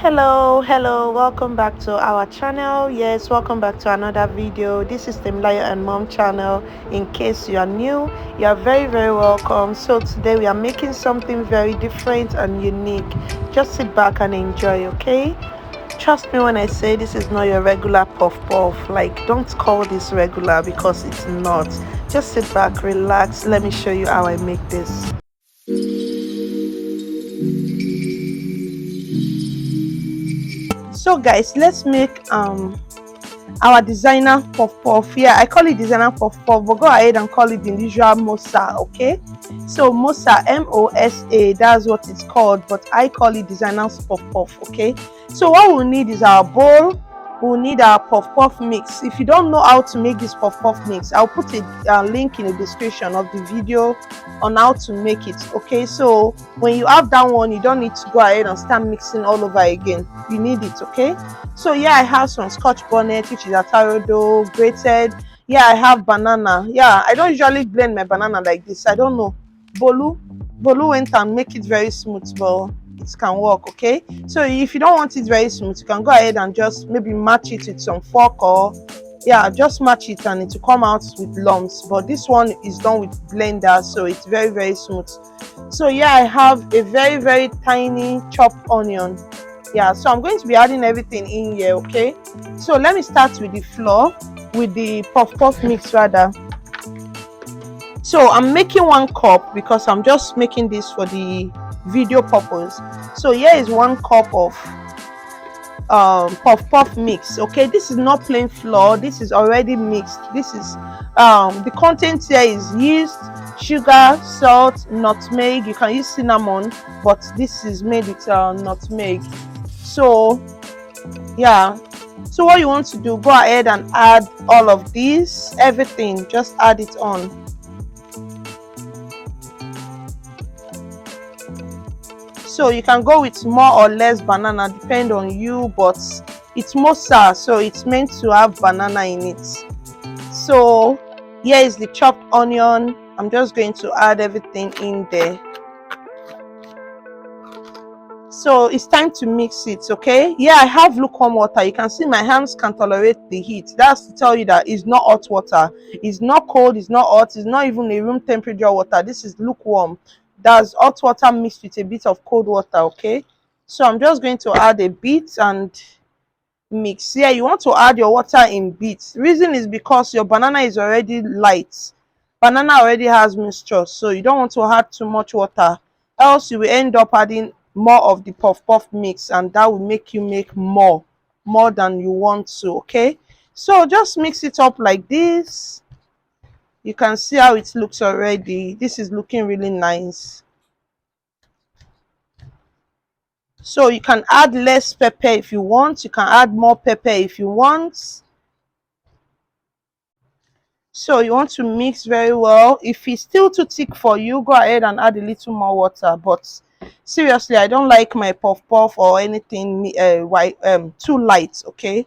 Hello, welcome back to our channel. Yes, welcome back to another video. This is Temlayo and Mom channel. In case you are new, you are very welcome. So today we are making something very different and unique. Just sit back and enjoy, okay? Trust me when I say this is not your regular puff puff. Like, don't call this regular because it's not. Just sit back, relax. Let me show you how I make this. So guys, let's make our designer puff puff. Yeah, I call it designer puff puff, but go ahead and call it the usual mosa. Okay, so mosa, M-O-S-A, that's what it's called, but I call it designer's puff puff. Okay, so what we'll need is our bowl. We'll need our puff puff mix. If you don't know how to make this puff puff mix, I'll put a link in the description of the video on how to make it. Okay, so when you have that one, you don't need to go ahead and start mixing all over again. You need it. Okay, so yeah, I have some scotch bonnet, which is a taro dough grated. Yeah, I have banana. Yeah, I don't usually blend my banana like this. I don't know. Bolu went and make it very smooth, but it can work. Okay, so if you don't want it very smooth, you can go ahead and just maybe match it with some fork, or yeah, just match it and it will come out with lumps. But this one is done with blender, so it's very smooth. So yeah, I have a very tiny chopped onion. Yeah, so I'm going to be adding everything in here. Okay, so let me start with the flour, with the puff puff mix rather. So I'm making 1 cup because I'm just making this for the video purpose. So here is 1 cup of puff puff mix. Okay, this is not plain flour, this is already mixed. This is the content here is yeast, sugar, salt, nutmeg. You can use cinnamon, but this is made with nutmeg. So yeah, so what you want to do, go ahead and add all of these, everything, just add it on. So you can go with more or less banana, depend on you, but it's mosa, so it's meant to have banana in it. So here is the chopped onion. I'm just going to add everything in there. So it's time to mix it. Okay, yeah, I have lukewarm water. You can see my hands can tolerate the heat. That's to tell you that it's not hot water, it's not cold, it's not hot, it's not even a room temperature water. This is lukewarm. That's hot water mixed with a bit of cold water. Okay, so I'm just going to add a bit and mix. Yeah, you want to add your water in bits. Reason is because your banana is already light. Banana already has moisture, so you don't want to add too much water, else you will end up adding more of the puff puff mix, and that will make you make more than you want to. Okay, so just mix it up like this. You can see how it looks already. This is looking really nice. So you can add less pepper if you want, you can add more pepper if you want. So you want to mix very well. If it's still too thick for you, go ahead and add a little more water. But seriously, I don't like my puff puff or anything too light. Okay,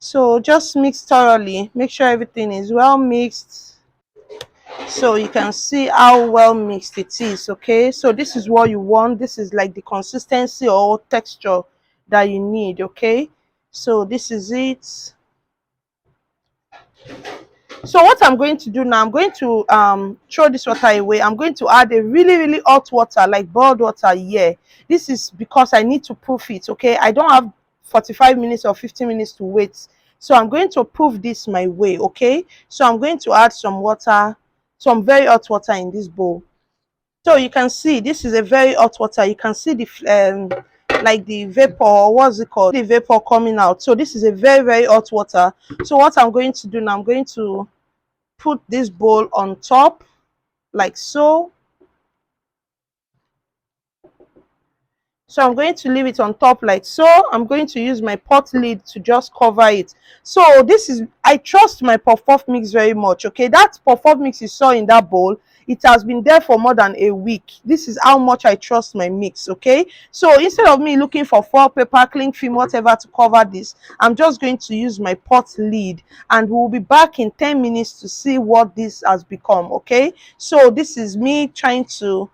so just mix thoroughly, make sure everything is well mixed. So you can see how well mixed it is. Okay, so this is what you want. This is like the consistency or texture that you need. Okay, so this is it. So what I'm going to do now, I'm going to throw this water away. I'm going to add a really hot water, like boiled water here. This is because I need to proof it. Okay, I don't have 45 minutes or 50 minutes to wait, so I'm going to proof this my way. Okay, so I'm going to add some water, some very hot water in this bowl. So you can see this is a very hot water. You can see the like the vapor, what's it called, the vapor coming out. So this is a very hot water. So what I'm going to do now, I'm going to put this bowl on top like so. So I'm going to leave it on top like so. I'm going to use my pot lid to just cover it. So this is, I trust my puff puff mix very much. Okay, that puff puff mix you saw in that bowl, it has been there for more than a week. This is how much I trust my mix. Okay, so instead of me looking for foil paper, cling film, whatever to cover this, I'm just going to use my pot lid, and we'll be back in 10 minutes to see what this has become. Okay, so this is me trying to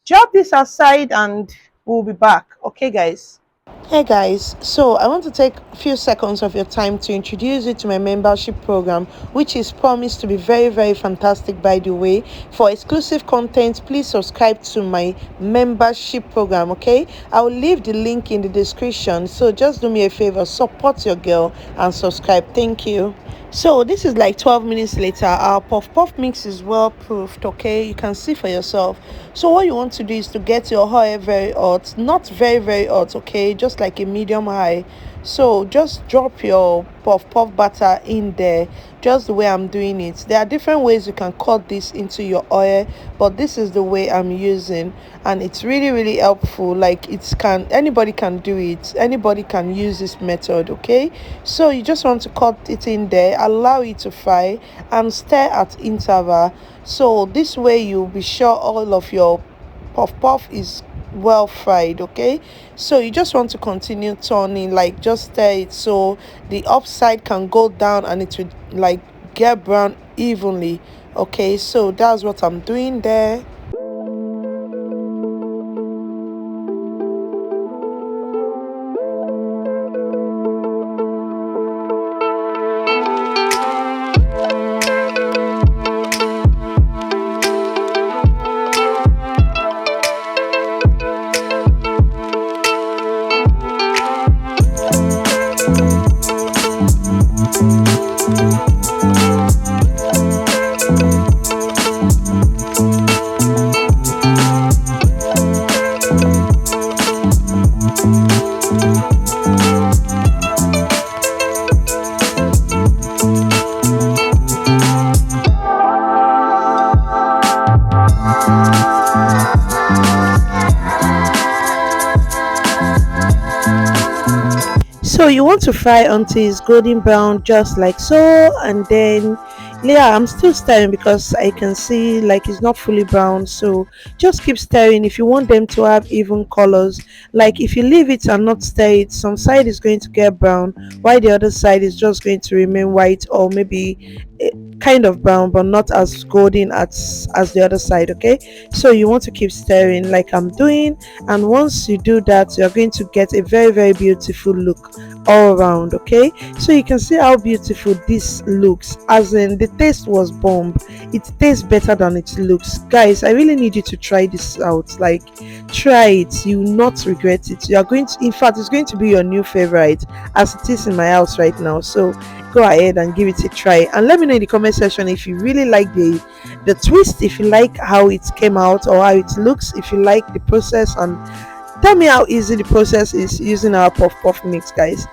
drop this aside and we'll be back. Okay guys, Hey guys, so I want to take a few seconds of your time to introduce you to my membership program, which is promised to be very, very fantastic, by the way. For exclusive content, please subscribe to my membership program, okay? I will leave the link in the description. So just do me a favor, support your girl and subscribe. Thank you. So this is like 12 minutes later. Our puff puff mix is well proofed, okay? You can see for yourself. So what you want to do is to get your oil very hot, not very very hot, okay? Just like a medium high. So just drop your puff puff batter in there, just the way I'm doing it. There are different ways you can cut this into your oil, but this is the way I'm using, and it's really really helpful. Like, it's can anybody can do it, anybody can use this method, okay? So you just want to cut it in there, allow it to fry, and stir at interval. So this way you'll be sure all of your puff puff is well fried, okay? So you just want to continue turning, like just stir it so the upside can go down and it will like get brown evenly, okay? So that's what I'm doing there. So you want to fry until it's golden brown, just like so, and then yeah, I'm still stirring because I can see like it's not fully brown. So just keep stirring if you want them to have even colors. Like, if you leave it and not stir it, some side is going to get brown while the other side is just going to remain white, or maybe kind of brown but not as golden as the other side, okay? So you want to keep stirring like I'm doing, and once you do that, you're going to get a very very beautiful look all around, okay? So you can see how beautiful this looks, as in the taste was bomb. It tastes better than it looks. Guys, I really need you to try this out. Like, try it, you will not regret it. You are going to, in fact, it's going to be your new favorite, as it is in my house right now. So go ahead and give it a try, and let me know in the comment section if you really like the twist, if you like how it came out or how it looks, if you like the process, and tell me how easy the process is using our puff puff mix, guys.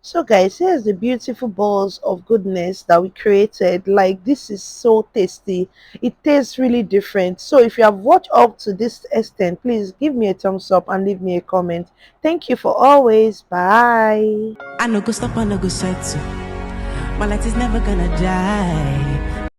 So guys, here's the beautiful balls of goodness that we created. Like, this is so tasty, it tastes really different. So if you have watched up to this extent, please give me a thumbs up and leave me a comment. Thank you for always. Bye. I no go stop, I no go settle. My light is never gonna die.